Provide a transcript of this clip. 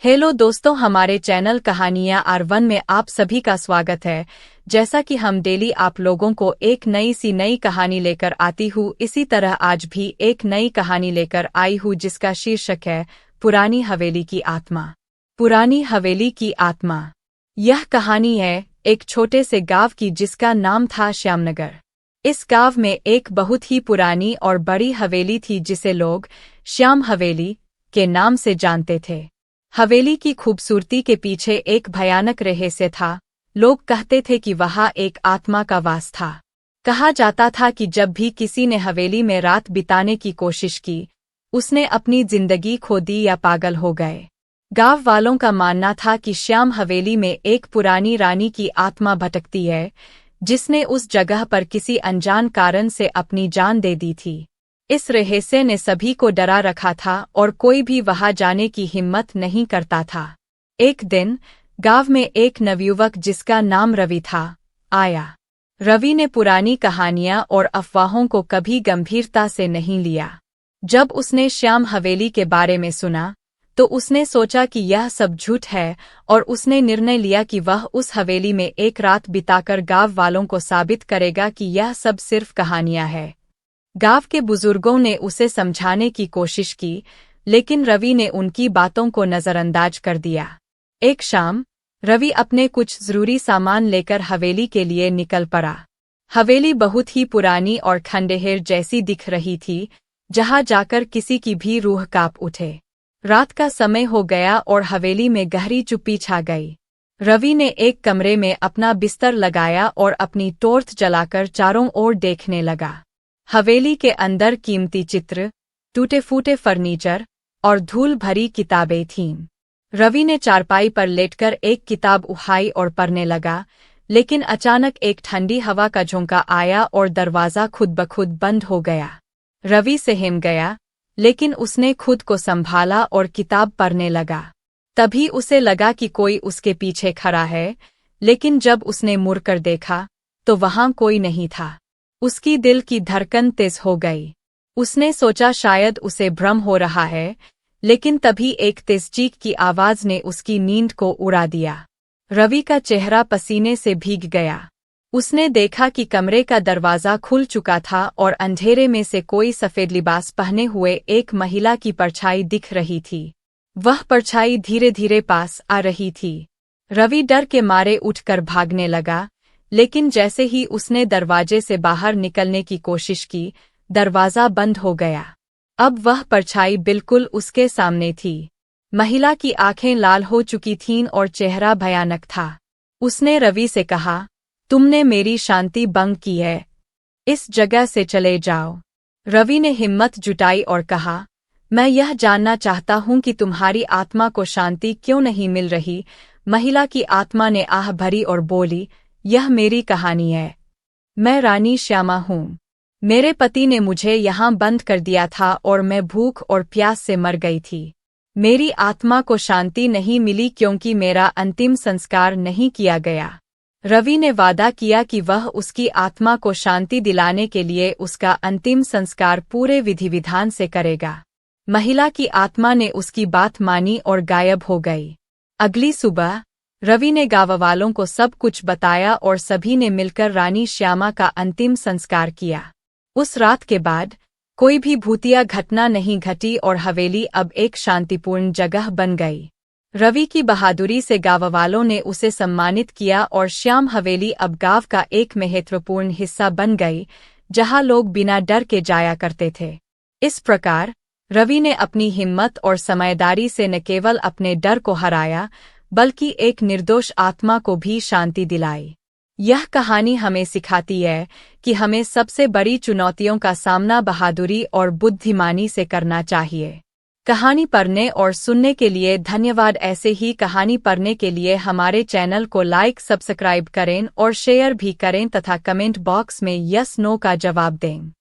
Hello दोस्तों, हमारे channel कहानियां R1 में आप सभी का स्वागत है। जैसा कि हम डेली आप लोगों को एक नई कहानी लेकर आती हूँ, इसी तरह आज भी एक नई कहानी लेकर आई हूँ जिसका शीर्षक है पुरानी हवेली की आत्मा। पुरानी हवेली की आत्मा। यह कहानी है एक छोटे से गांव की जिसका नाम था श्यामनगर। इस गांव में एक बहुत ही पुरानी और बड़ी हवेली थी जिसे लोग श्याम हवेली के नाम से जानते थे। हवेली की खूबसूरती के पीछे एक भयानक रहस्य था। लोग कहते थे कि वहाँ एक आत्मा का वास था। कहा जाता था कि जब भी किसी ने हवेली में रात बिताने की कोशिश की, उसने अपनी जिंदगी खो दी या पागल हो गए। गांव वालों का मानना था कि श्याम हवेली में एक पुरानी रानी की आत्मा भटकती है, जिसने उस जगह पर किसी अनजान कारण से अपनी जान दे दी थी। इस रहस्य ने सभी को डरा रखा था और कोई भी वहां जाने की हिम्मत नहीं करता था। एक दिन गांव में एक नवयुवक जिसका नाम रवि था आया। रवि ने पुरानी कहानियां और अफवाहों को कभी गंभीरता से नहीं लिया। जब उसने श्याम हवेली के बारे में सुना तो उसने सोचा कि यह सब झूठ है और उसने निर्णय लिया कि वह उस हवेली में एक रात बिताकर गांव वालों को साबित करेगा कि यह सब सिर्फ कहानियां हैं। गांव के बुजुर्गों ने उसे समझाने की कोशिश की, लेकिन रवि ने उनकी बातों को नजरअंदाज कर दिया। एक शाम रवि अपने कुछ जरूरी सामान लेकर हवेली के लिए निकल पड़ा। हवेली बहुत ही पुरानी और खंडहर जैसी दिख रही थी, जहां जाकर किसी की भी रूह कांप उठे। रात का समय हो गया और हवेली में गहरी चुप्पी छा गई। रवि ने एक कमरे में अपना बिस्तर लगाया और अपनी टॉर्च जलाकर चारों ओर देखने लगा। हवेली के अंदर कीमती चित्र, टूटे फूटे फर्नीचर और धूल भरी किताबें थीं। रवि ने चारपाई पर लेटकर एक किताब उठाई और पढ़ने लगा, लेकिन अचानक एक ठंडी हवा का झोंका आया और दरवाज़ा खुद ब खुद बंद हो गया। रवि सहम गया, लेकिन उसने खुद को संभाला और किताब पढ़ने लगा। तभी उसे लगा कि कोई उसके पीछे खड़ा है, लेकिन जब उसने मुड़कर देखा तो वहां कोई नहीं था। उसकी दिल की धड़कन तेज हो गई। उसने सोचा शायद उसे भ्रम हो रहा है, लेकिन तभी एक तेज चीख की आवाज ने उसकी नींद को उड़ा दिया। रवि का चेहरा पसीने से भीग गया। उसने देखा कि कमरे का दरवाज़ा खुल चुका था और अंधेरे में से कोई सफ़ेद लिबास पहने हुए एक महिला की परछाई दिख रही थी। वह परछाई धीरे धीरे पास आ रही थी। रवि डर के मारे उठकर भागने लगा, लेकिन जैसे ही उसने दरवाजे से बाहर निकलने की कोशिश की, दरवाज़ा बंद हो गया। अब वह परछाई बिल्कुल उसके सामने थी। महिला की आंखें लाल हो चुकी थीं और चेहरा भयानक था। उसने रवि से कहा, तुमने मेरी शांति भंग की है, इस जगह से चले जाओ। रवि ने हिम्मत जुटाई और कहा, मैं यह जानना चाहता हूं कि तुम्हारी आत्मा को शांति क्यों नहीं मिल रही। महिला की आत्मा ने आह भरी और बोली, यह मेरी कहानी है। मैं रानी श्यामा हूँ। मेरे पति ने मुझे यहाँ बंद कर दिया था और मैं भूख और प्यास से मर गई थी। मेरी आत्मा को शांति नहीं मिली क्योंकि मेरा अंतिम संस्कार नहीं किया गया। रवि ने वादा किया कि वह उसकी आत्मा को शांति दिलाने के लिए उसका अंतिम संस्कार पूरे विधि विधान से करेगा। महिला की आत्मा ने उसकी बात मानी और गायब हो गई। अगली सुबह रवि ने गांव वालों को सब कुछ बताया और सभी ने मिलकर रानी श्यामा का अंतिम संस्कार किया। उस रात के बाद कोई भी भूतिया घटना नहीं घटी और हवेली अब एक शांतिपूर्ण जगह बन गई। रवि की बहादुरी से गांव वालों ने उसे सम्मानित किया और श्याम हवेली अब गांव का एक महत्वपूर्ण हिस्सा बन गई, जहां लोग बिना डर के जाया करते थे। इस प्रकार रवि ने अपनी हिम्मत और समझदारी से न केवल अपने डर को हराया, बल्कि एक निर्दोष आत्मा को भी शांति दिलाई। यह कहानी हमें सिखाती है कि हमें सबसे बड़ी चुनौतियों का सामना बहादुरी और बुद्धिमानी से करना चाहिए। कहानी पढ़ने और सुनने के लिए धन्यवाद। ऐसे ही कहानी पढ़ने के लिए हमारे चैनल को लाइक, सब्सक्राइब करें और शेयर भी करें तथा कमेंट बॉक्स में यस नो का जवाब दें।